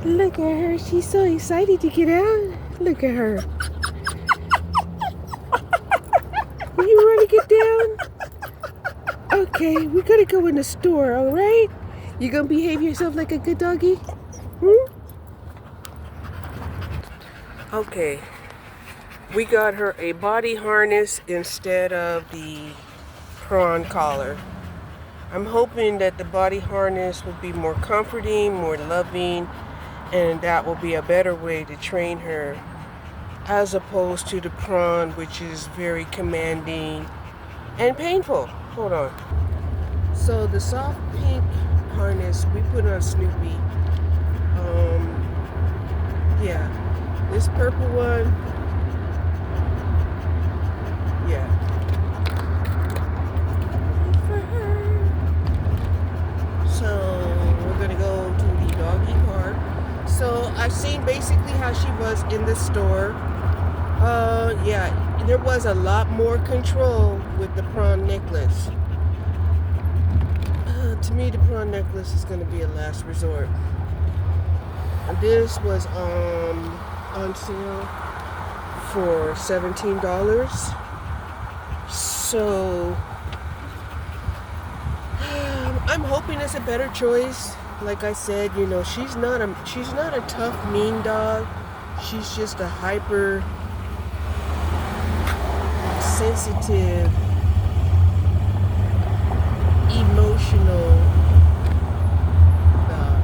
Look at her. She's so excited to get out. Look at her. You want to get down? Okay, we gotta go in the store, all right? You gonna behave yourself like a good doggy? Hmm? Okay, we got her a body harness instead of the prawn collar. I'm hoping that the body harness will be more comforting, more loving, and that will be a better way to train her as opposed to the prawn, which is very commanding and painful. Hold on. So the soft pink harness we put on Snoopy. Yeah. This purple one. Yeah. For her. So we're gonna go to the doggy park. So I've seen basically how she was in the store. Yeah, there was a lot more control with the prawn necklace. To me, the prawn necklace is going to be a last resort. And this was on sale for $17. So I'm hoping it's a better choice. Like I said, you know, she's not a tough, mean dog. She's just a hyper sensitive, emotional dog.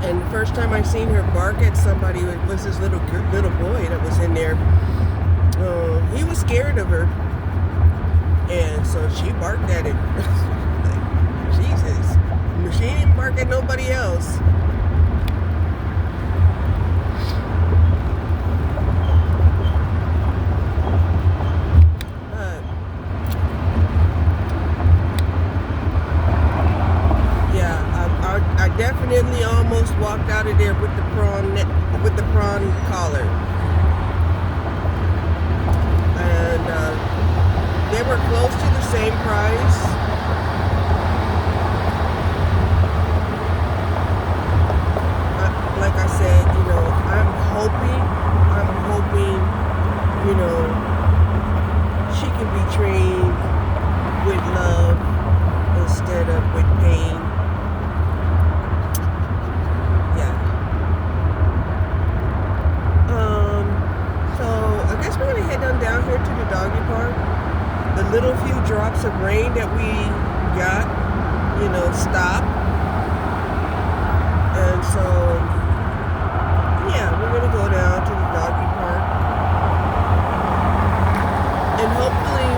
And the first time I seen her bark at somebody, it was this little boy that was in there. He was scared of her, and so she barked at him. Like, Jesus. She didn't bark at nobody else. Yeah, I definitely almost walked out of there with the prawn collar, and they were close to the same price. Like I said, you know, I'm hoping, you know, she can be trained with love instead of with pain. Yeah. So I guess we're gonna head on down here to the doggy park. The little few drops of rain that we got, you know, stopped. And so yeah, we're gonna go down to the doggy park, and hopefully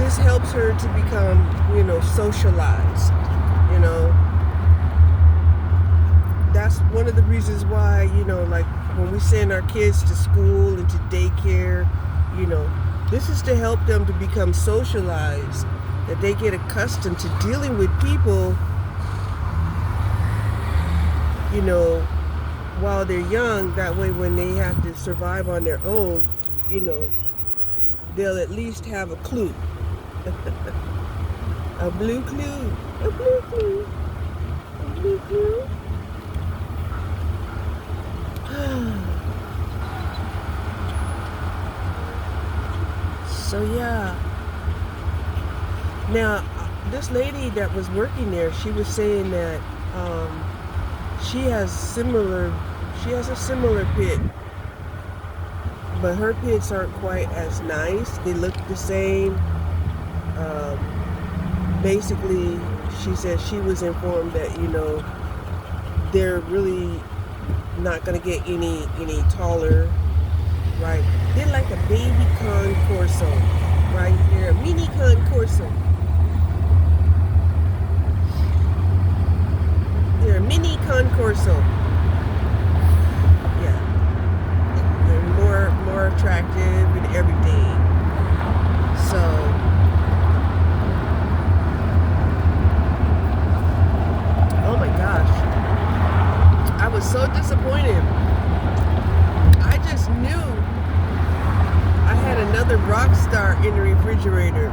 this helps her to become, you know, socialized. You know, that's one of the reasons why, you know, like when we send our kids to school and to daycare, you know, this is to help them to become socialized, that they get accustomed to dealing with people, you know, while they're young. That way when they have to survive on their own, you know, they'll at least have a clue. A blue clue. A blue clue. A blue clue. So yeah. Now, this lady that was working there, she was saying that she has a similar pit, but her pits aren't quite as nice. They look the same. Basically, she said she was informed that, you know, they're really not gonna get any taller, right? They're like a baby Con Corso, right? They're a mini Con Corso. They're a mini Con Corso. Yeah, they're more attractive and everything. So oh my gosh, I was so disappointed. I just refrigerator.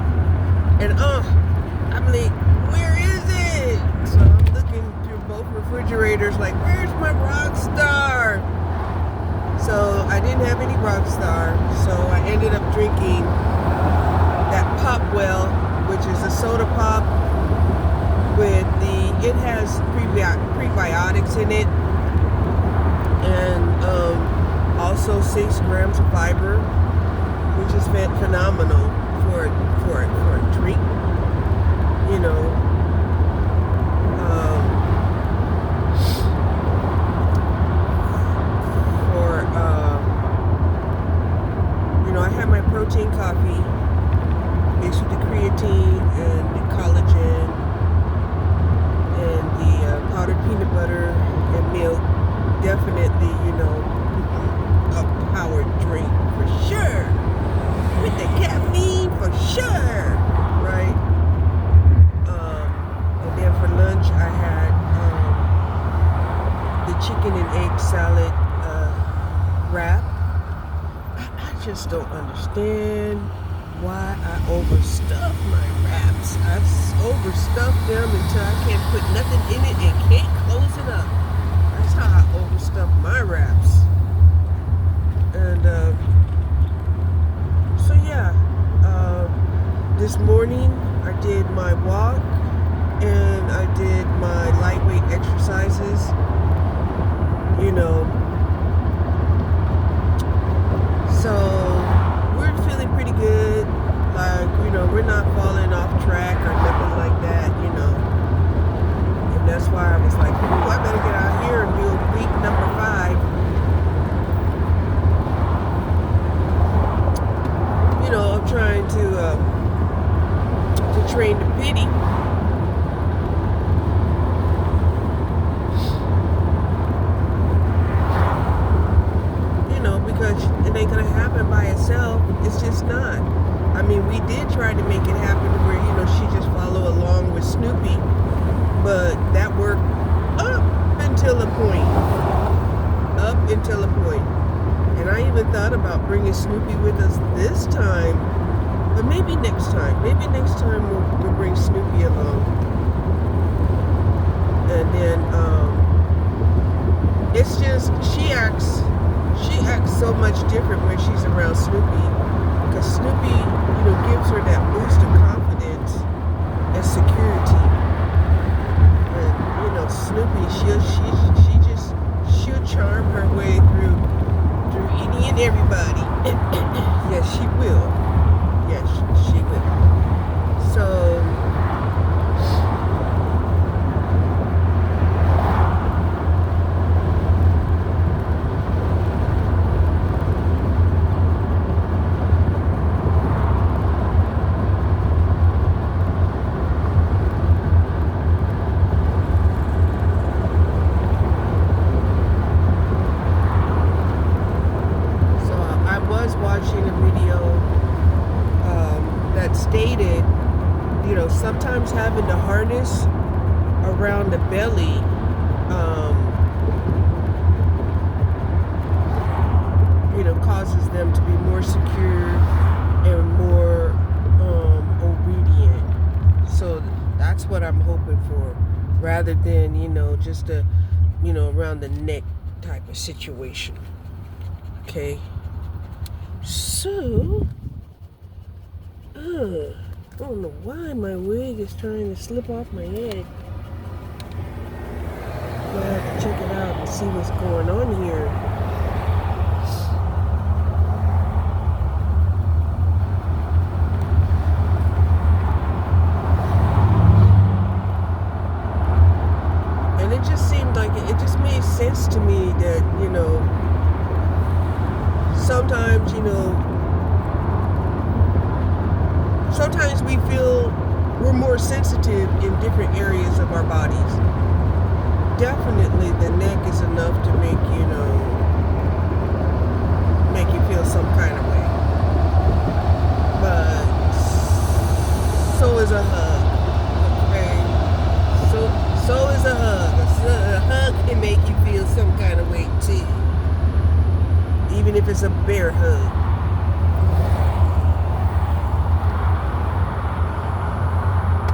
And I'm like, where is it? So I'm looking through both refrigerators like, where's my Rockstar? So I didn't have any Rockstar. So I ended up drinking that Popwell, which is a soda pop with it has prebiotics in it. And also 6 grams of fiber, which is phenomenal for a drink. You know, I had my protein coffee mixed with the creatine and the collagen and the powdered peanut butter and milk. Definitely, a powered drink for sure. With the caffeine for sure, right? And then for lunch I had the chicken and egg salad wrap. I just don't understand why I overstuff my wraps. I've overstuffed them until I can't put nothing in it and can't close it up. That's how I overstuff my wraps. And so yeah, this morning I did my walk and I did my lightweight exercises. So we're feeling pretty good. Like, we're not falling off track or nothing like that, And that's why I was like, ooh, I better get out here and do week number 5. I'm trying to train the pity. Because it ain't gonna happen by itself. It's just not. I mean, we did try to make it happen to where, she just follow along with Snoopy, but that worked up until a point. And I even thought about bringing Snoopy with us this time, but maybe next time. Maybe next time we'll bring Snoopy along. And then it's just she acts so much different when she's around Snoopy, because Snoopy, gives her that boost of confidence and security. And Snoopy, she'll charm her way through any and everybody. Yes, she will. Yes, she will. So watching a video that stated, sometimes having the harness around the belly causes them to be more secure and more obedient. So that's what I'm hoping for, rather than just a around the neck type of situation. Okay. So, I don't know why my wig is trying to slip off my head. I'll have to check it out and see what's going on here. And it just seemed like it just made sense to me that, sometimes, sometimes we feel we're more sensitive in different areas of our bodies. Definitely the neck is enough to make you feel some kind of way. But so is a hug. Okay? So is a hug. A hug can make you feel some kind of way too. Even if it's a bear hug.